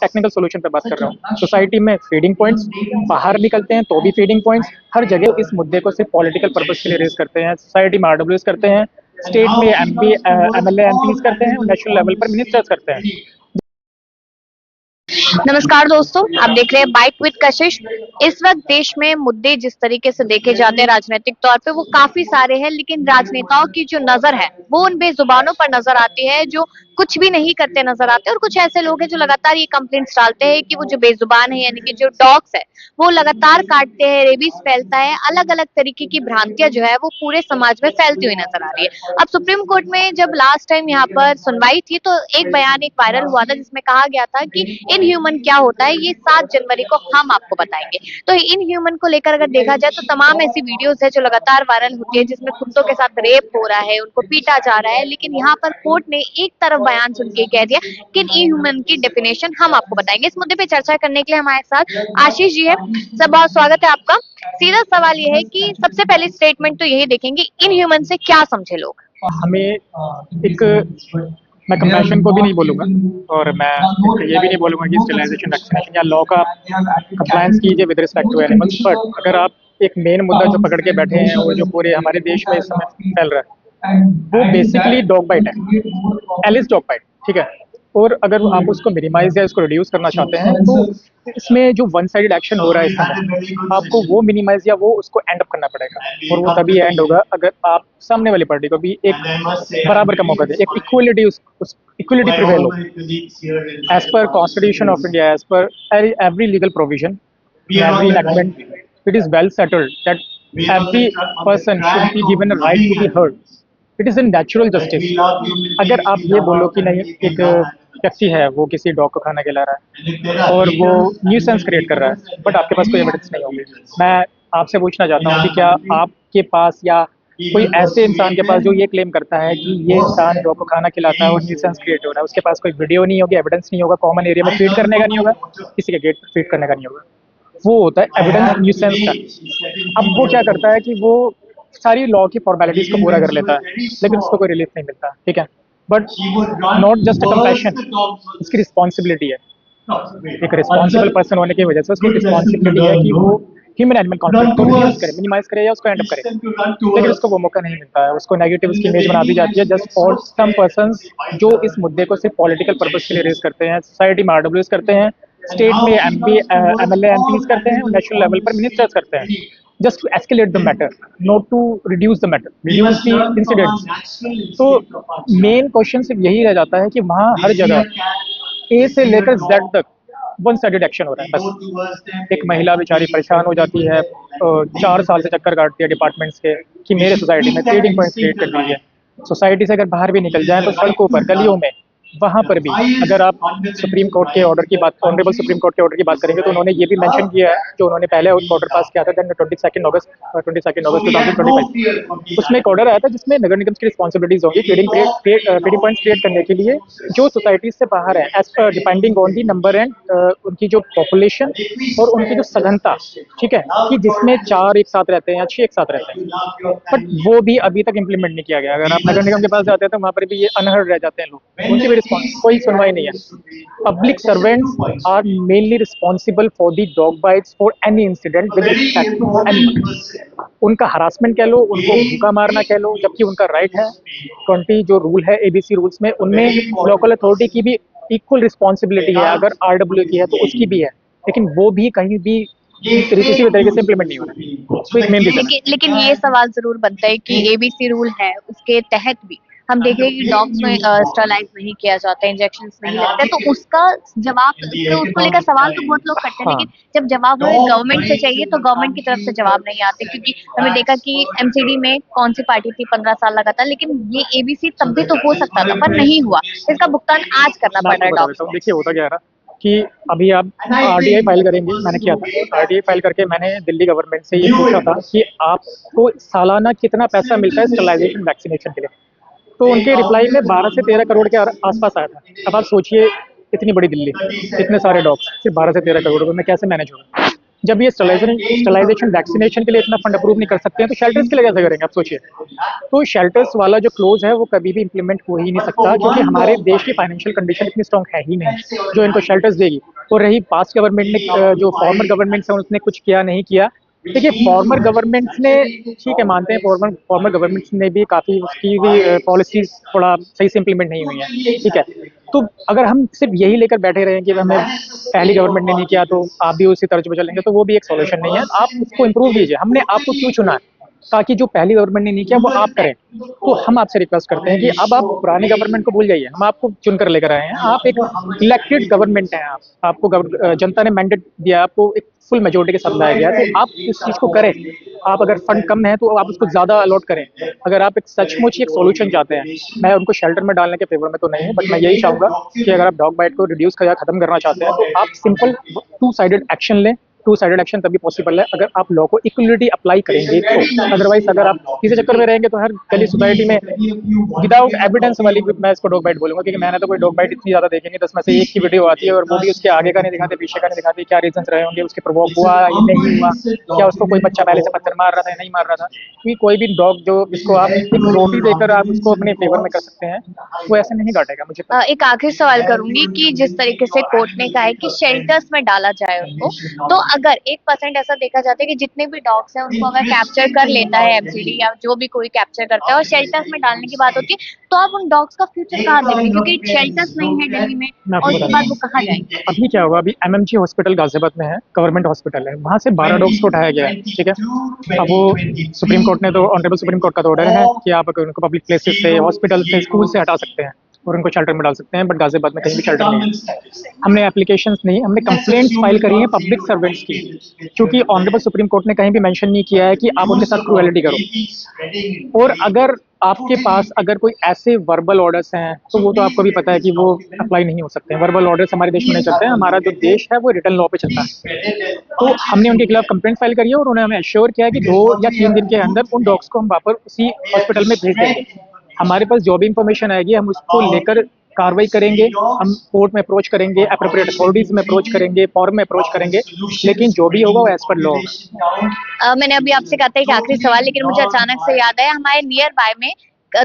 Technical solution पे बात कर रहा हूँ। सोसाइटी में फीडिंग पॉइंट्स, बाहर निकलते हैं तो भी फीडिंग पॉइंट्स, हर जगह इस मुद्दे को सिर्फ पॉलिटिकल पर्पस के लिए रेज करते हैं। सोसाइटी में आरडब्ल्यूएस करते हैं, स्टेट में एमपी एमएलए एमपीज करते हैं, नेशनल लेवल पर मिनिस्टर्स करते हैं। नमस्कार दोस्तों, आप देख रहे हैं बाइट विद कशिश। इस वक्त देश में मुद्दे जिस तरीके से देखे जाते हैं राजनीतिक तौर पे वो काफी सारे हैं, लेकिन राजनेताओं की जो नजर है वो उन बेजुबानों पर नजर आती है जो कुछ भी नहीं करते नजर आते हैं। और कुछ ऐसे लोग हैं जो लगातार ये कंप्लेंट्स डालते हैं कि वो जो बेजुबान है यानी कि जो डॉग्स है वो लगातार काटते हैं, रेबीज फैलता है, अलग अलग तरीके की भ्रांतियां जो है वो पूरे समाज में फैलती हुई नजर आ रही है। अब सुप्रीम कोर्ट में जब लास्ट टाइम यहाँ पर सुनवाई थी तो एक बयान एक वायरल हुआ था जिसमें कहा गया था कि इन ह्यूमन क्या होता है ये 7 जनवरी को हम आपको बताएंगे। तो इन ह्यूमन को लेकर अगर देखा जाए तो तमाम ऐसी वीडियोस है जो लगातार वायरल होती है जिसमें कुत्तों के साथ रेप हो रहा है, उनको पीटा जा रहा है, लेकिन यहाँ पर कोर्ट ने एक तरफ बयान सुन के कह दिया कि इन ह्यूमन की डेफिनेशन हम आपको बताएंगे। इस मुद्दे पे चर्चा करने के लिए हमारे साथ आशीष जी है। सर, बहुत स्वागत है आपका। सीधा सवाल ये है कि सबसे पहले स्टेटमेंट तो यही देखेंगे, इन ह्यूमन से क्या समझे लोग? हमें एक, मैं कंपैशन को भी नहीं बोलूंगा और मैं ये भी नहीं बोलूंगा कि स्टेरिलाइजेशन, वैक्सीनेशन या लॉ का कंप्लायंस कीजिए with respect to animals. But अगर आप एक मेन मुद्दा जो पकड़ के बैठे हैं वो जो पूरे हमारे देश में इस समय फैल रहा है वो बेसिकली डॉग बाइट है, एलिस डॉग बाइट, ठीक है। और अगर आप उसको मिनिमाइज या उसको रिड्यूस करना चाहते हैं तो इसमें जो वन साइडेड एक्शन हो रहा है इस समय, आपको वो मिनिमाइज या वो उसको एंड अप करना पड़ेगा। और वो तभी एंड होगा अगर आप सामने वाली पार्टी को भी एक बराबर का मौका दें, एक इक्वलिटी उस इक्वलिटी प्रिवेल हो as per Constitution of India, as per every legal provision, every enactment. It is well settled that every person should be given a right to be heard. It is a natural justice. अगर आप ये बोलो कि नहीं, एक व्यक्ति है वो किसी डॉग को खाना खिला रहा है और वो न्यूसेंस क्रिएट कर रहा है बट आपके पास कोई एविडेंस नहीं होगी, मैं आपसे पूछना चाहता हूँ कि क्या आपके पास या कोई ऐसे इंसान के पास जो ये क्लेम करता है कि ये इंसान डॉग को खाना खिलाता है और न्यूसेंस क्रिएट हो रहा है, उसके पास कोई वीडियो नहीं होगी, एविडेंस नहीं होगा, कॉमन एरिया में फीड करने का नहीं होगा, किसी के गेट पर फीड करने का नहीं होगा, वो होता है एविडेंस न्यूसेंस का। अब वो क्या करता है कि वो सारी लॉ की फॉर्मेलिटीज को पूरा कर लेता है लेकिन उसको कोई रिलीफ नहीं मिलता, ठीक है। But not just a compassion, इसकी रिस्पॉन्सिबिलिटी है। एक रिस्पॉन्सिबल पर्सन होने की वजह से उसकी रिस्पॉन्सिबिलिटी है कि वो ह्यूमन एनिमल कॉन्फ्लिक्ट को रिड्यूस करे, मिनिमाइज करे या उसको एंड अप करे, लेकिन उसको वो मौका नहीं मिलता है। उसको नेगेटिव उसकी इमेज बना दी जाती है जस्ट फॉर सम पर्संस जो इस मुद्दे को सिर्फ पॉलिटिकल पर्पस के लिए रेज करते हैं। सोसाइटी में आरडब्ल्यूएस करते हैं, स्टेट में एमपी एमएलए एमपीज करते हैं, नेशनल लेवल पर मिनिस्टर्स करते हैं, just to escalate the matter, not to reduce the matter, reduce the incidents। तो मेन क्वेश्चन सिर्फ यही रह जाता है कि वहाँ हर जगह ए से लेकर जेड तक वन साइडेड एक्शन हो रहा है। बस एक महिला बेचारी परेशान हो जाती है, 4 साल से चक्कर काटती है डिपार्टमेंट्स के कि मेरे सोसाइटी में फीडिंग पॉइंट्स क्रिएट कर दीजिए। सोसाइटी से अगर बाहर भी निकल जाए तो सड़कों पर, गलियों में, वहाँ पर भी अगर आप सुप्रीम कोर्ट के ऑर्डर की बात, ऑनरेबल सुप्रीम कोर्ट के ऑर्डर की बात करेंगे तो उन्होंने ये भी मेंशन किया है जो उन्होंने पहले ऑर्डर पास किया था 22 अगस्त 2025। उसमें एक ऑर्डर आया था जिसमें नगर निगम की रिस्पॉन्सिबिलिटीज होंगी फीडिंग पॉइंट्स क्रिएट करने के लिए जो सोसाइटीज से बाहर है, as per depending on the number and उनकी जो पॉपुलेशन और उनकी जो सघनता, ठीक है, कि जिसमें 4 एक साथ रहते हैं या 6 एक साथ रहते हैं। बट वो भी अभी तक इम्प्लीमेंट नहीं किया गया। अगर आप नगर निगम के पास जाते हैं तो वहाँ पर भी ये अनहर्ड रह जाते हैं लोग, उनकी भी कोई सुनवाई नहीं है। Public servants are mainly responsible for the dog bites for any incident with respect to animal. उनका हरासमेंट कह लो, उनको भूखा मारना कह लो, जबकि उनका राइट है। 20 जो रूल है एबीसी रूल्स में, उनमें लोकल अथॉरिटी की भी इक्वल रिस्पॉन्सिबिलिटी है, अगर आरडब्ल्यू की है तो उसकी भी है, लेकिन वो भी कहीं भी किसी भी तरीके से इम्प्लीमेंट नहीं हो रहा है। लेकिन ये सवाल जरूर बनता है कि एबीसी रूल है उसके तहत भी हम देख रहे हैं कि डॉग्स में स्टरलाइज नहीं किया जाता, इंजेक्शंस नहीं लगते, तो उसका जवाब, तो उसको लेकर सवाल तो बहुत लोग करते हैं, लेकिन जब जवाब हमें गवर्नमेंट से चाहिए तो गवर्नमेंट की तरफ से जवाब नहीं आते, क्योंकि हमने देखा कि एमसीडी में कौन सी पार्टी थी 15 साल लगातार, लेकिन ये एबीसी तब भी तो हो सकता था पर नहीं हुआ, इसका भुगतान आज करना पड़ रहा है डॉग्स को। देखिए होता क्या है कि अभी आप आरटीआई फाइल करेंगे, मैंने किया था आरटीआई फाइल करके, मैंने दिल्ली गवर्नमेंट से ये पूछा था कि आपको सालाना कितना पैसा मिलता है स्टरलाइजेशन वैक्सीनेशन के लिए, तो उनके रिप्लाई में 12 से 13 करोड़ के आसपास आया था। अब आप सोचिए इतनी बड़ी दिल्ली, इतने सारे डॉग्स, सिर्फ 12 से 13 करोड़ रुपए में कैसे मैनेज होगा। जब ये स्टरलाइजेशन वैक्सीनेशन के लिए इतना फंड अप्रूव नहीं कर सकते हैं तो शेल्टर्स के लिए कैसे करेंगे आप सोचिए। तो शेल्टर्स वाला जो क्लोज है वो कभी भी इम्प्लीमेंट हो ही नहीं सकता, क्योंकि हमारे देश की फाइनेंशियल कंडीशन इतनी स्ट्रॉन्ग है ही नहीं जो इनको शेल्टर्स देगी। और रही पास्ट गवर्नमेंट ने, जो फॉर्मर गवर्नमेंट्स है उसने कुछ किया नहीं किया, देखिए फॉर्मर गवर्नमेंट्स ने, ठीक है मानते हैं फॉर्मर गवर्नमेंट्स ने भी काफ़ी उसकी भी पॉलिसीज थोड़ा सही से इम्प्लीमेंट नहीं हुई है, ठीक है। तो अगर हम सिर्फ यही लेकर बैठे रहें कि हमें पहली गवर्नमेंट ने नहीं किया तो आप भी उसी तर्ज पर चलेंगे, तो वो भी एक सॉल्यूशन नहीं है। आप उसको इम्प्रूव कीजिए। हमने आपको क्यों चुना है? ताकि जो पहली गवर्नमेंट ने नहीं किया वो आप करें। तो हम आपसे रिक्वेस्ट करते हैं कि अब आप पुरानी गवर्नमेंट को भूल जाइए, हम आपको चुनकर लेकर आए हैं। आप एक इलेक्टेड गवर्नमेंट हैं, आपको जनता ने मैंडेट दिया, आपको एक फुल मेजोरिटी के साथ लाया गया, तो आप इस चीज़ को करें। आप अगर फंड कम है तो आप उसको ज़्यादा अलॉट करें। अगर आप एक सचमुच ही एक सोल्यूशन चाहते हैं, मैं उनको शेल्टर में डालने के फेवर में तो नहीं हूँ, बट मैं यही चाहूँगा कि अगर आप डॉग बाइट को रिड्यूस या खत्म करना चाहते हैं तो आप सिंपल टू साइडेड एक्शन लें। टू साइडेड एक्शन तभी पॉसिबल है अगर आप लॉ को इक्वलिटी अप्लाई करेंगे तो। अदरवाइज अगर आप किसी चक्कर में रहेंगे तो हर गली सोसाइटी में विदाउट एविडेंस वाली, मैं इसको डॉग बाइट बोलूंगा, क्योंकि मैंने तो कोई डॉग बाइट इतनी ज़्यादा देखी नहीं। 10 में से एक की वीडियो आती है और वो भी उसके आगे का नहीं दिखाते, पीछे का नहीं दिखाते, क्या रीजन रहे होंगे, उसके प्रोवोक हुआ या नहीं हुआ, क्या उसको कोई बच्चा पहले से पत्थर मार रहा था या नहीं मार रहा था। क्योंकि कोई भी डॉग जो जिसको आप एक रोटी देकर आप उसको अपने फेवर में कर सकते हैं, वो ऐसे नहीं काटेगा। मुझे एक आखिरी सवाल करूंगी कि जिस तरीके से कोर्ट ने कहा है कि शेल्टर्स में डाला जाए उनको, तो अगर 1% ऐसा देखा जाता है कि जितने भी डॉग्स हैं उनको अगर कैप्चर कर लेता है एमसीडी या जो भी कोई कैप्चर करता है और शेल्टर्स में डालने की बात होती है, तो आप उन डॉग्स का फ्यूचर कहाँ देखेंगे? क्योंकि शेल्टर्स नहीं है दिल्ली में, और उसके बाद वो कहाँ जाएंगे? अभी क्या हुआ, अभी एमएमजी हॉस्पिटल गाजियाबाद में है, गवर्नमेंट हॉस्पिटल है, वहाँ से 12 डॉग्स को उठाया गया है, ठीक है। अब वो सुप्रीम कोर्ट ने तो, ऑनरेबल सुप्रीम कोर्ट का तो ऑर्डर है कि आप अगर उनको पब्लिक प्लेसेस से, हॉस्पिटल से, स्कूल से हटा सकते हैं और उनको शेल्टर में डाल सकते हैं, बट गाजियाबाद में कहीं भी शेल्टर नहीं है। हमने एप्लीकेशंस नहीं, हमने कंप्लेंट्स फाइल करी हैं पब्लिक सर्वेंट्स की, क्योंकि ऑनरेबल सुप्रीम कोर्ट ने कहीं भी मेंशन नहीं किया है कि आप उनके साथ क्रूएलिटी करो। और अगर आपके पास अगर कोई ऐसे वर्बल ऑर्डर्स हैं तो वो तो आपको भी पता है कि वो अप्लाई नहीं हो सकते हैं। वर्बल ऑर्डर्स हमारे देश में नहीं चलते हैं, हमारा जो देश है वो रिटर्न लॉ पे चलता है। तो हमने उनके खिलाफ कंप्लेंट फाइल करी है और उन्होंने हमें एश्योर किया है कि 2 या 3 दिन के अंदर उन डॉग्स को हम वापस उसी हॉस्पिटल में भेज देंगे। हमारे पास जो भी इंफॉर्मेशन आएगी हम उसको लेकर कार्रवाई करेंगे, हम कोर्ट में अप्रोच करेंगे, एप्रोप्रिएट अथॉरिटीज में अप्रोच करेंगे, फॉरम में अप्रोच करेंगे, लेकिन जो भी होगा वो एज पर लॉ होगा। मैंने अभी आपसे कहा था एक आखिरी सवाल, लेकिन मुझे अचानक से याद आया, हमारे नियर बाय में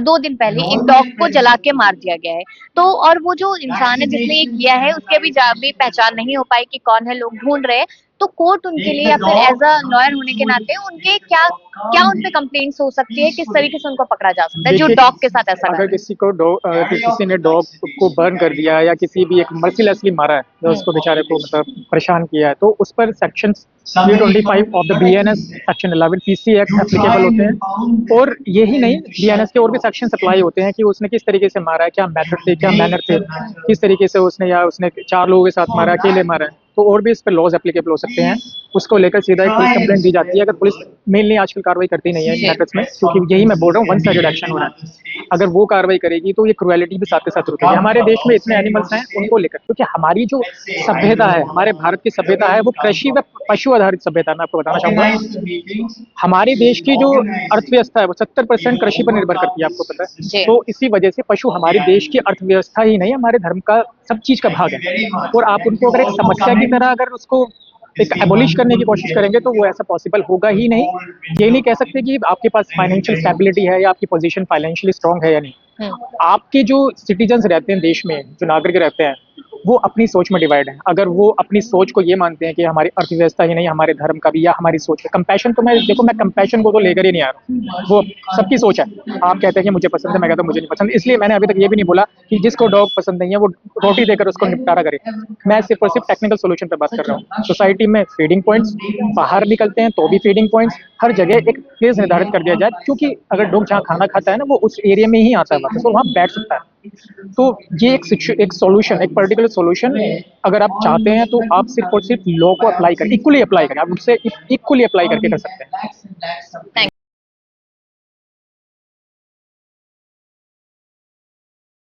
2 दिन पहले एक डॉग को जला के मार दिया गया है। तो और वो जो इंसान है जिसने ये किया है उसके भी पहचान नहीं हो पाई कि कौन है, लोग ढूंढ रहे हैं। तो कोर्ट उनके लिए या फिर एज अ लॉयर होने के नाते उनके क्या उन पे कंप्लेंट्स हो सकती है, किस तरीके से उनको पकड़ा जा सकता है जो डॉग के साथ ऐसा अगर किसी ने डॉग को बर्न कर दिया या किसी भी एक मर्सीलेसली मारा है, तो उसको बेचारे को मतलब परेशान किया है, तो उस पर section 325 of the BNS section 11 PC act applicable होते हैं। और यही नहीं, बीएनएस के और भी सेक्शन अप्लाई होते हैं कि उसने किस तरीके से मारा है, क्या मेथड थे, क्या मैनर थे, किस तरीके से उसने, या उसने 4 लोगों के साथ मारा, अकेले मारा है, तो और भी इस पर लॉज एप्लीकेबल हो सकते हैं। उसको लेकर सीधा एक पुलिस कंप्लेंट दी जाती है। अगर पुलिस मेनली आजकल कार्रवाई करती नहीं है इन मैटर्स में, क्योंकि यही मैं बोल रहा हूँ, वन साइडेड एक्शन हो रहा है। अगर वो कार्रवाई करेगी तो ये क्रुएलिटी भी साथ के साथ रुकेगी। हमारे देश में इतने एनिमल्स हैं उनको लेकर, क्योंकि हमारी जो सभ्यता है, हमारे भारत की सभ्यता है, वो कृषि व पशु आधारित सभ्यता है। मैं आपको बताना चाहूंगा हमारे देश की जो अर्थव्यवस्था है वो 70% कृषि पर निर्भर करती है, आपको पता है। तो इसी वजह से पशु हमारे देश की अर्थव्यवस्था ही नहीं, हमारे धर्म का सब चीज का भाग है। और आप उनको अगर एक समस्या की तरह अगर उसको एक एबोलिश करने की कोशिश करेंगे तो वो ऐसा पॉसिबल होगा ही नहीं। ये नहीं कह सकते कि आपके पास फाइनेंशियल स्टेबिलिटी है या आपकी पोजीशन फाइनेंशियली स्ट्रांग है या नहीं। आपके जो सिटीजन्स रहते हैं देश में, जो नागरिक रहते हैं, वो अपनी सोच में डिवाइड है। अगर वो अपनी सोच को ये मानते हैं कि हमारी अर्थव्यवस्था ही नहीं, हमारे धर्म का भी, या हमारी सोच है कंपैशन, तो मैं कंपैशन को तो लेकर ही नहीं आ रहा। वो सबकी सोच है। आप कहते हैं कि मुझे पसंद है, मैं कहता हूँ मुझे नहीं पसंद। इसलिए मैंने अभी तक ये भी नहीं बोला कि जिसको डॉग पसंद नहीं है वो रोटी देकर उसको निपटारा करे। मैं सिर्फ और सिर्फ टेक्निकल सोल्यूशन पर बात कर रहा हूँ। सोसाइटी में फीडिंग पॉइंट्स, बाहर निकलते हैं तो भी फीडिंग पॉइंट्स, हर जगह एक प्लेस निर्धारित कर दिया जाए, क्योंकि अगर डॉग जहाँ खाना खाता है ना, वो उस एरिया में ही आता है वापस, वो वहाँ बैठ सकता है। तो ये एक सॉल्यूशन, एक पर्टिकुलर सॉल्यूशन अगर आप चाहते हैं तो आप सिर्फ और सिर्फ लॉ को अप्लाई करें, इक्वली अप्लाई करें, आप उससे इक्वली अप्लाई करके कर सकते हैं।